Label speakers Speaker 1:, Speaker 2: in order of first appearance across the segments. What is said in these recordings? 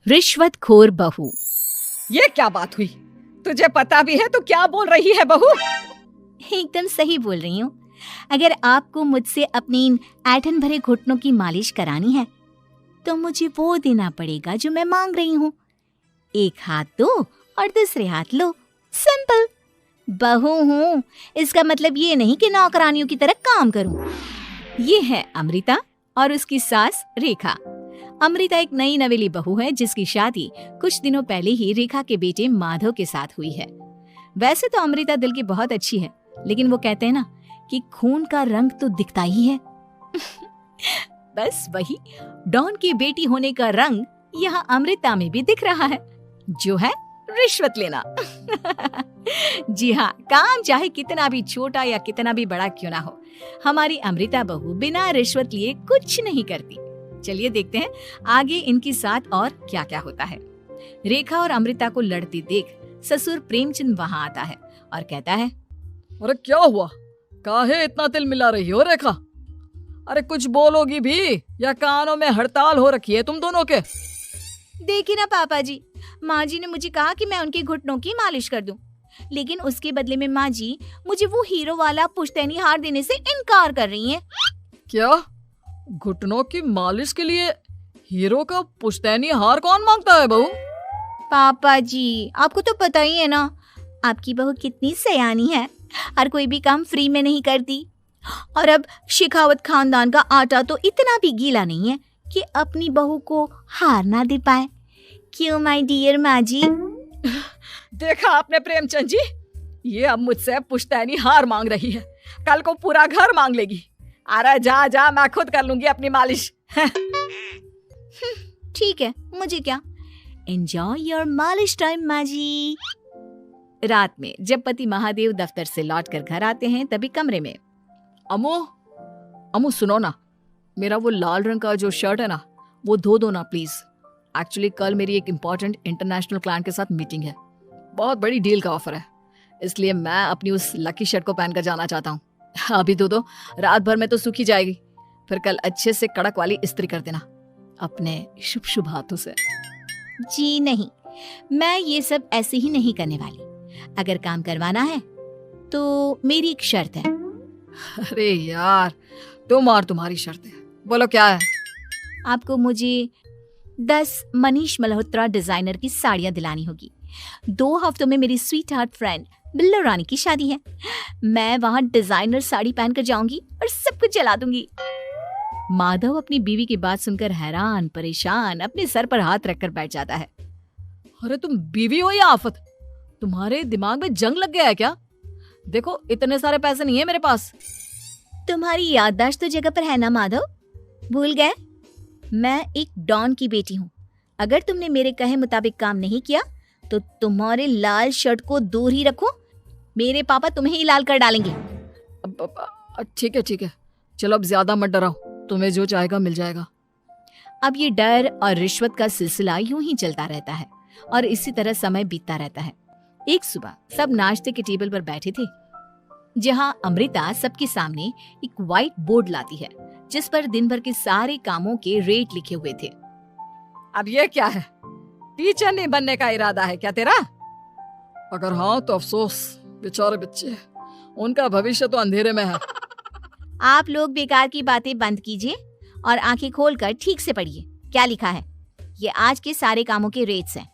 Speaker 1: रिश्वतखोर बहू।
Speaker 2: ये क्या बात हुई? तुझे पता भी है तो क्या बोल रही है बहू?
Speaker 1: एकदम सही बोल रही हूँ। अगर आपको मुझसे अपनी इन ऐंठन भरे घुटनों की मालिश करानी है तो मुझे वो देना पड़ेगा जो मैं मांग रही हूँ। एक हाथ दो और दूसरे हाथ लो, सिंपल। बहू हूँ, इसका मतलब ये नहीं कि नौकरानियों की तरह काम करूँ। ये है अमृता और उसकी सास रेखा। अमृता एक नई नवेली बहू है जिसकी शादी कुछ दिनों पहले ही रेखा के बेटे माधव के साथ हुई है। वैसे तो अमृता दिल की बहुत अच्छी है, लेकिन वो कहते हैं ना कि खून का रंग तो दिखता ही है। बस वही डॉन की बेटी होने का रंग यहाँ अमृता में भी दिख रहा है, जो है रिश्वत लेना। जी हाँ, काम चाहे कितना भी छोटा या कितना भी बड़ा क्यों ना हो, हमारी अमृता बहू बिना रिश्वत लिए कुछ नहीं करती। चलिए देखते हैं आगे इनके साथ और क्या क्या होता है। रेखा और अमृता को लड़ती देख ससुर प्रेमचंद वहाँ आता है और कहता है,
Speaker 2: अरे क्या हुआ? काहे इतना तिल मिला रही हो रेखा? अरे कुछ बोलोगी भी या कानों में हड़ताल हो रखी है तुम दोनों के?
Speaker 1: देखिए ना पापा जी, माँ जी ने मुझे कहा कि मैं उनके घुटनों की मालिश कर दूं, लेकिन उसके बदले में माँ जी मुझे वो हीरो वाला पुश्तैनी हार देने से इनकार कर रही हैं।
Speaker 2: क्या? घुटनों की मालिश के लिए हीरो का पुश्तैनी हार कौन मांगता है बहू?
Speaker 1: पापा जी, आपको तो पता ही है ना, आपकी बहू कितनी सयानी है, हर कोई भी काम फ्री में नहीं करती। और अब शेखावत खानदान का आटा तो इतना भी गीला नहीं है कि अपनी बहू को हार ना दे पाए। क्यों माय डियर माँ जी?
Speaker 2: देखा आपने प्रेमचंद जी, ये अब मुझसे पुश्तैनी हार मांग रही है, कल को पूरा घर मांग लेगी। अरे जा जा, मैं खुद कर लूंगी अपनी मालिश।
Speaker 1: ठीक है, मुझे क्या। एंजॉय योर मालिश टाइम माँ जी। रात में जब पति महादेव दफ्तर से लौटकर घर आते हैं तभी कमरे में,
Speaker 2: अमो सुनो ना, मेरा वो लाल रंग का जो शर्ट है ना, वो धो दो ना प्लीज। एक्चुअली कल मेरी एक इम्पोर्टेंट इंटरनेशनल क्लाइंट के साथ मीटिंग है, बहुत बड़ी डील का ऑफर है, इसलिए मैं अपनी उस लकी शर्ट को पहनकर जाना चाहता हूँ। अभी धो दो, रात भर में तो सूखी जाएगी, फिर कल अच्छे से कड़क वाली इस्त्री कर देना अपने शुभ शुभ हाथों से।
Speaker 1: जी नहीं, मैं ये सब ऐसे ही नहीं करने वाली। अगर काम करवाना है तो मेरी एक शर्त है।
Speaker 2: अरे यार, तुम और तुम्हारी शर्तें, बोलो क्या है?
Speaker 1: आपको मुझे 10 मनीष मल्होत्रा डिजाइनर की साड़ियां दिलानी होगी। 2 हफ्तों में मेरी स्वीट हार्ट फ्रेंड बिल्लो रानी की शादी है। मैं वहां डिजाइनर साड़ी पहनकर जाऊंगी और सब कुछ जला दूंगी। माधव अपनी बीवी की बात सुनकर हैरान परेशान अपने सर पर हाथ रखकर बैठ जाता है।
Speaker 2: अरे तुम बीवी हो या आफत? तुम्हारे दिमाग में जंग लग गया है क्या? देखो इतने सारे पैसे नहीं है मेरे पास।
Speaker 1: तुम्हारी याददाश्त तो जगह पर है ना माधव, भूल गए? मैं एक डॉन की बेटी हूँ। अगर तुमने मेरे कहे मुताबिक काम नहीं किया तो तुम्हारे लाल शर्ट को दूर ही रखो, मेरे पापा तुम्हें ही लाल कर डालेंगे।
Speaker 2: ठीक है, चलो अब ज्यादा मत डराओ, तुम्हें जो चाहेगा मिल जाएगा।
Speaker 1: अब ये डर और रिश्वत का सिलसिला यूं ही चलता रहता है और इसी तरह समय बीतता रहता है। एक सुबह सब नाश्ते के टेबल पर बैठे थे, जहां अमृता सबके सामने एक व्हाइट बोर्ड लाती है जिस पर दिन भर के सारे कामों के रेट लिखे हुए थे।
Speaker 2: अब ये क्या है? टीचर नहीं बनने का इरादा है क्या तेरा? अगर हाँ तो अफसोस, बेचारे बच्चे, उनका भविष्य तो अंधेरे में है।
Speaker 1: आप लोग बेकार की बातें बंद कीजिए और आंखें खोलकर ठीक से पढ़िए क्या लिखा है। ये आज के सारे कामों के रेट्स हैं।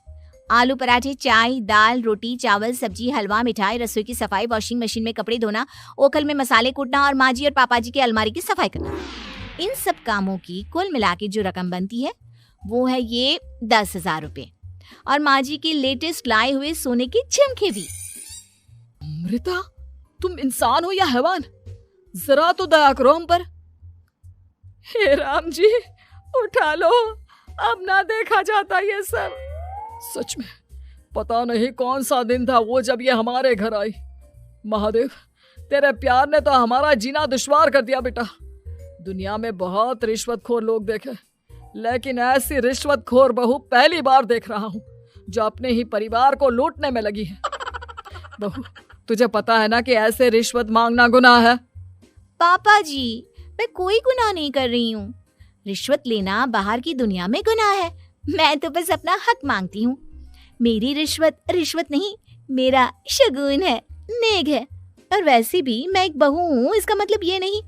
Speaker 1: आलू पराठे, चाय, दाल, रोटी, चावल, सब्जी, हलवा, मिठाई, रसोई की सफाई, वॉशिंग मशीन में कपड़े धोना, ओखल में मसाले कूटना और माँ जी और पापा जी की अलमारी की सफाई करना। इन सब कामों की कुल मिला के जो रकम बनती है वो है ये 10,000 रुपए, और माँ जी के लेटेस्ट लाए हुए सोने के झुमके भी।
Speaker 2: अमृता, तुम इंसान हो या हैवान? जरा तो दया करो हम पर। हे राम जी, उठा लो, अब ना देखा जाता ये सब। सच में पता नहीं कौन सा दिन था वो जब ये हमारे घर आई। महादेव, तेरे प्यार ने तो हमारा जीना दुश्वार कर दिया बेटा। दुनिया में बहुत रिश्वतखोर लोग देखे, लेकिन ऐसी रिश्वतखोर बहू पहली बार देख रहा हूँ जो अपने ही परिवार को लूटने में लगी है। बहू, तुझे पता है ना कि ऐसे रिश्वत मांगना गुनाह है।
Speaker 1: पापा जी, मैं कोई गुनाह नहीं कर रही हूँ। रिश्वत लेना बाहर की दुनिया में गुनाह है, मैं तो बस अपना हक मांगती हूँ। मेरी रिश्वत रिश्वत नहीं, मेरा शगुन है, नेग है। और वैसे भी मैं एक बहू हूँ, इसका मतलब ये नहीं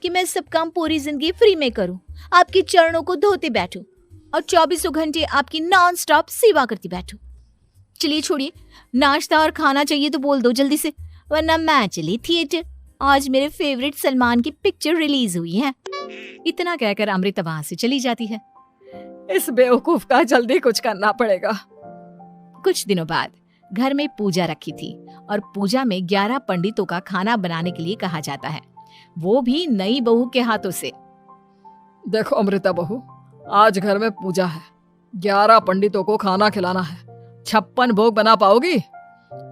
Speaker 1: कि मैं सब काम पूरी जिंदगी फ्री में करूँ, आपके चरणों को धोते बैठूं और 24 घंटे आपकी नॉन स्टॉप सेवा करती बैठूं। चलिए छोड़िए, नाश्ता और खाना चाहिए तो बोल दो जल्दी से, वरना मैं चली थिएटर। आज मेरे फेवरेट सलमान की पिक्चर रिलीज हुई है।
Speaker 2: इतना कहकर अमृता वहां से चली जाती है। इस बेवकूफ का जल्दी कुछ करना पड़ेगा। कुछ दिनों बाद घर में पूजा रखी थी और पूजा में 11 पंडितों का खाना बनाने के लिए कहा जाता है, वो भी नई बहू के हाथों से। देखो अमृता बहू, आज घर में पूजा है, 11 पंडितों को खाना खिलाना है, 56 भोग बना पाओगी?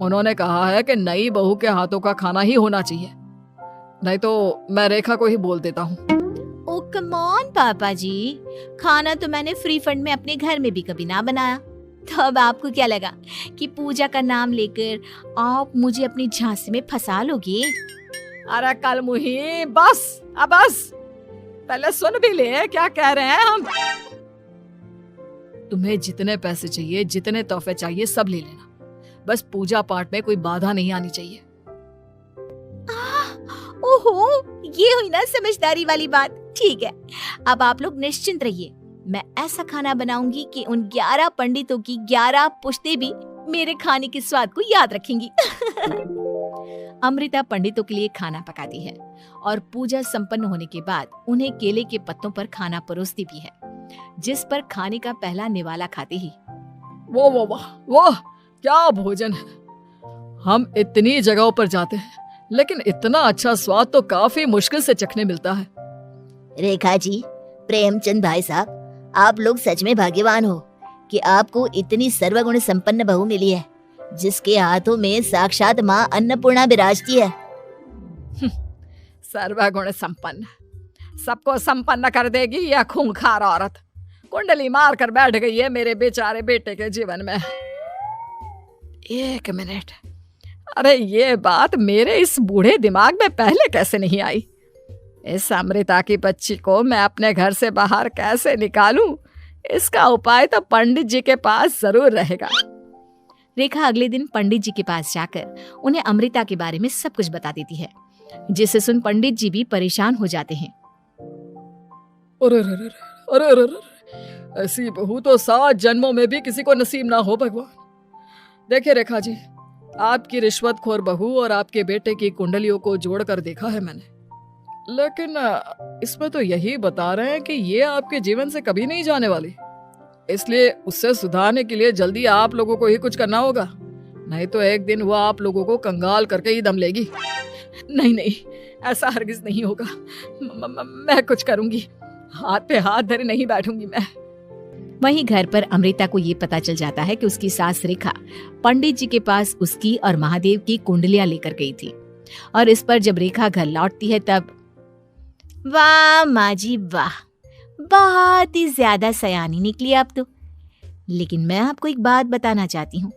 Speaker 2: उन्होंने कहा है कि नई बहू के हाथों का खाना ही होना चाहिए, नहीं तो मैं रेखा को ही बोल देता हूँ।
Speaker 1: ओ कम ऑन पापा जी, खाना तो मैंने फ्री फंड में अपने घर में भी कभी ना बनाया, तो अब आपको क्या लगा कि पूजा का नाम लेकर आप मुझे अपनी झांसी में फंसा लोगे?
Speaker 2: अरे कल मुही, बस अब बस, पहले सुन भी ले क्या कह रहे हैं हम। तुम्हें जितने पैसे चाहिए, जितने तोहफे चाहिए, सब ले लेना, बस पूजा पाठ में कोई बाधा नहीं आनी चाहिए।
Speaker 1: ओहो, ये हुई ना समझदारी वाली बात। ठीक है, अब आप लोग निश्चिंत रहिए, मैं ऐसा खाना बनाऊंगी कि उन 11 पंडितों की 11 पुश्तें भी मेरे खाने के स्वाद को याद रखेंगी। अमृता पंडितों के लिए खाना पकाती है और पूजा संपन्न होने के बाद उन्हें केले के पत्तों पर खाना परोसती भी है, जिस पर खाने का पहला निवाला खाते ही
Speaker 2: वाह क्या भोजन है। हम इतनी जगहों पर जाते हैं, लेकिन इतना अच्छा स्वाद तो काफी मुश्किल से चखने मिलता है।
Speaker 3: रेखा जी, प्रेमचंद भाई साहब, आप लोग सच में भाग्यवान हो कि आपको इतनी सर्वगुण संपन्न बहू मिली है, जिसके हाथों में साक्षात माँ अन्नपूर्णा विराजती है।
Speaker 2: सर्वगुण संपन्न, सबको संपन्न कर देगी यह खूंखार औरत, कुंडली मार कर बैठ गई है मेरे बेचारे बेटे के जीवन में। एक मिनट, अरे ये बात मेरे इस बूढ़े दिमाग में पहले कैसे नहीं आई? इस अमृता की बच्ची को मैं अपने घर से बाहर कैसे निकालूं? इसका उपाय तो पंडित जी के पास जरूर रहेगा।
Speaker 1: रेखा अगले दिन पंडित जी के पास जाकर उन्हें अमृता के बारे में सब कुछ बता देती है, जिसे सुन पंडित जी भी परेशान हो जाते हैं।
Speaker 2: अरे, ऐसी बहू तो 7 जन्मों में भी किसी को नसीब ना हो भगवान। देखिए रेखा जी, आपकी रिश्वतखोर बहू और आपके बेटे की कुंडलियों को जोड़कर देखा है मैंने, लेकिन इसमें तो यही बता रहे हैं कि ये आपके जीवन से कभी नहीं जाने वाली। इसलिए उससे सुधारने के लिए जल्दी आप लोगों को ही कुछ करना होगा, नहीं तो एक दिन वो आप लोगों को कंगाल करके ही दम लेगी। नहीं, ऐसा हरगिज नहीं होगा। मैं कुछ करूंगी, हाथ पे हाथ धरे नहीं बैठूंगी मैं।
Speaker 1: वहीं घर पर अमृता को ये पता चल जाता है कि उसकी सास रेखा पंडित जी के पास उसकी और महादेव की कुंडलियां लेकर गई थी, और इस पर जब रेखा घर लौटती है तब वाह माँ जी वाह, बहुत ही ज्यादा सयानी निकली आप तो। लेकिन मैं आपको एक बात बताना चाहती हूँ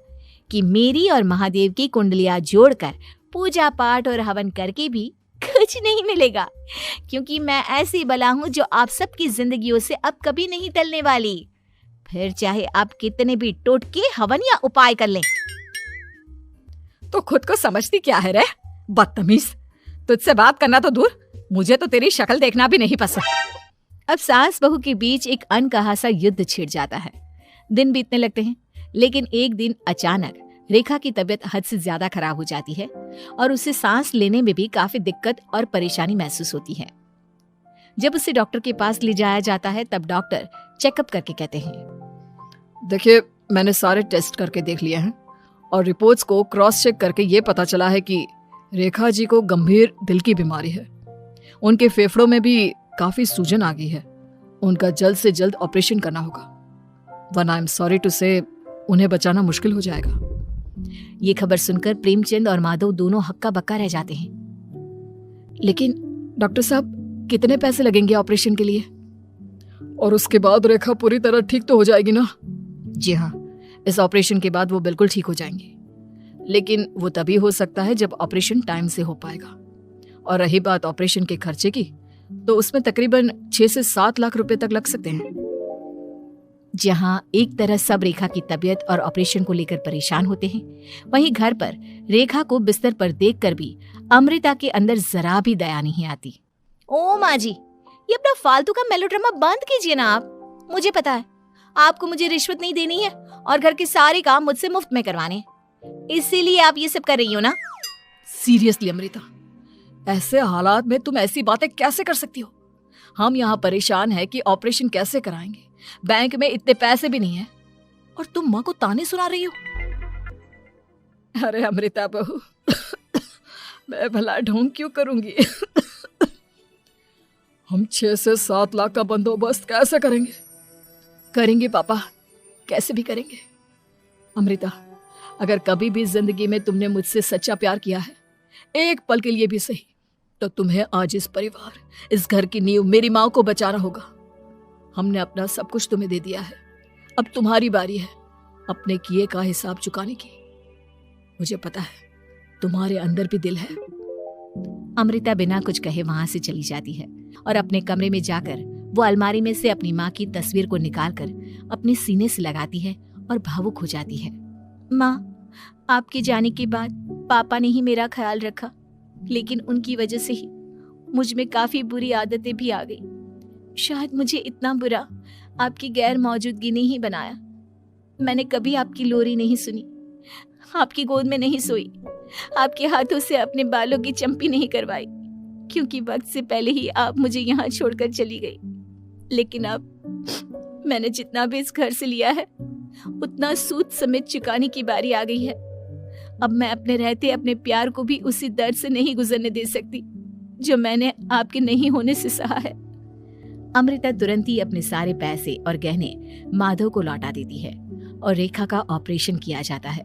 Speaker 1: कि मेरी और महादेव की कुंडलियां जोड़कर पूजा पाठ और हवन करके भी कुछ नहीं मिलेगा, क्योंकि मैं ऐसी बला हूँ जो आप सबकी जिंदगियों से अब कभी नहीं टलने वाली, फिर चाहे आप कितने भी टोटके हवन या उपाय कर लें।
Speaker 2: तो खुद को समझती क्या है रे बदतमीज, तुझसे बात करना तो दूर, मुझे तो तेरी शक्ल देखना भी नहीं पसंद।
Speaker 1: अब सास बहू के बीच एक अनकहा सा युद्ध छिड़ जाता है। दिन बीतने लगते हैं, लेकिन एक दिन अचानक रेखा की तबीयत हद से ज्यादा खराब हो जाती है और उसे सांस लेने में भी काफी दिक्कत और परेशानी महसूस होती है। जब उसे डॉक्टर के पास ले जाया जाता है तब डॉक्टर चेकअप करके कहते हैं,
Speaker 2: देखिए मैंने सारे टेस्ट करके देख लिए हैं और रिपोर्ट्स को क्रॉस चेक करके ये पता चला है कि रेखा जी को गंभीर दिल की बीमारी है। उनके फेफड़ों में भी काफी सूजन आ गई है, उनका जल्द से जल्द ऑपरेशन करना होगा, वरना आई एम सॉरी टू से उन्हें बचाना मुश्किल हो जाएगा।
Speaker 1: ये खबर सुनकर प्रेमचंद और माधव दोनों हक्का बक्का रह जाते हैं।
Speaker 2: लेकिन डॉक्टर साहब कितने पैसे लगेंगे ऑपरेशन के लिए? और उसके बाद रेखा पूरी तरह ठीक तो हो जाएगी ना?
Speaker 1: जी हाँ, इस ऑपरेशन के बाद वो बिल्कुल ठीक हो जाएंगे,
Speaker 2: लेकिन वो तभी हो सकता है जब ऑपरेशन टाइम से हो पाएगा। और रही बात ऑपरेशन के खर्चे की, तो उसमें तकरीबन 6 से 7 लाख रुपए तक लग सकते हैं।
Speaker 1: जहां एक तरह सब रेखा की तबीयत और ऑपरेशन को लेकर परेशान होते हैं, वहीं घर पर रेखा को बिस्तर पर देखकर भी अमृता के अंदर जरा भी दया नहीं आती। ओ माँ जी, ये अपना फालतू का मेलोड्रामा बंद कीजिए ना आप। मुझे पता है आपको मुझे रिश्वत नहीं देनी है और घर के सारे काम मुझसे मुफ्त में करवाने हैं, इसीलिए आप ये सब कर रही हो ना।
Speaker 2: सीरियसली अमृता, ऐसे हालात में तुम ऐसी बातें कैसे कर सकती हो? हम यहाँ परेशान है कि ऑपरेशन कैसे कराएंगे, बैंक में इतने पैसे भी नहीं है, और तुम माँ को ताने सुना रही हो। अरे अमृता बहू, मैं भला ढोंग क्यों करूंगी? हम 6 से 7 लाख का बंदोबस्त कैसे करेंगे? करेंगे पापा, कैसे भी करेंगे। अमृता, अगर कभी भी जिंदगी में तुमने मुझसे सच्चा प्यार किया है, एक पल के लिए भी सही, तो तुम्हें आज इस परिवार, इस घर की नींव, मेरी माँ को बचाना होगा। हमने अपना सब कुछ तुम्हें दे दिया है, अब तुम्हारी बारी है अपने किए का हिसाब चुकाने की। मुझे पता है तुम्हारे अंदर भी दिल है।
Speaker 1: अमृता बिना कुछ कहे वहां से चली जाती है और अपने कमरे में जाकर वो अलमारी में से अपनी माँ की तस्वीर को निकालकर अपने सीने से लगाती है और भावुक हो जाती है। माँ, आपके जाने के बाद पापा ने ही मेरा ख्याल रखा, लेकिन उनकी वजह से ही मुझ में काफी बुरी आदतें भी आ गई। शायद मुझे इतना बुरा आपकी गैर मौजूदगी ने ही बनाया। मैंने कभी आपकी लोरी नहीं सुनी, आपकी गोद में नहीं सोई, आपके हाथों से अपने बालों की चंपी नहीं करवाई, क्योंकि वक्त से पहले ही आप मुझे यहाँ छोड़कर चली गई। लेकिन अब मैंने जितना भी इस घर से लिया है, उतना सूद समेत चुकाने की बारी आ गई है। अब मैं अपने रहते अपने प्यार को भी उसी दर्द से नहीं गुजरने दे सकती जो मैंने आपके नहीं होने से सहा है। अमृता तुरंत ही अपने सारे पैसे और गहने माधव को लौटा देती है और रेखा का ऑपरेशन किया जाता है।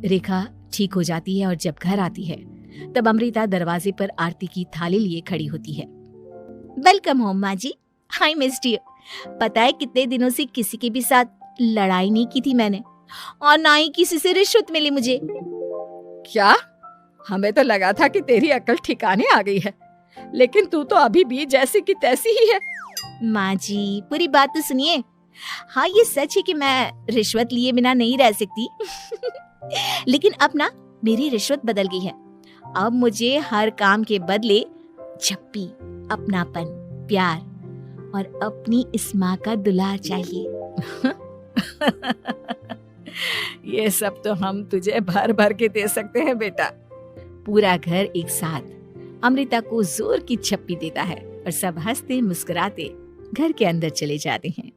Speaker 1: रेखा ठीक हो जाती है और जब घर आती है तब अमृता दरवाजे पर आरती की थाली लिए खड़ी होती है। वेलकम होम माँ जी, हाय मिस्ड यू। पता है कितने दिनों से किसी के भी साथ लड़ाई नहीं की थी मैंने, और ना ही किसी से रिश्वत मिली मुझे।
Speaker 2: क्या? हमें तो लगा था कि तेरी अकल ठिकाने आ गई है, लेकिन तू तो अभी भी जैसी की तैसी ही है।
Speaker 1: माँ जी, पूरी बात तो सुनिए। हाँ, ये सच है कि मैं रिश्वत लिए बिना नहीं रह सकती लेकिन अब ना मेरी रिश्वत बदल गई है। अब मुझे हर काम के बदले झप्पी, अपनापन, प्यार और अपनी इस माँ का दुलार चाहिए।
Speaker 2: ये सब तो हम तुझे भर भर के दे सकते हैं बेटा।
Speaker 1: पूरा घर एक साथ अमृता को जोर की झप्पी देता है और सब हंसते मुस्कुराते घर के अंदर चले जाते हैं।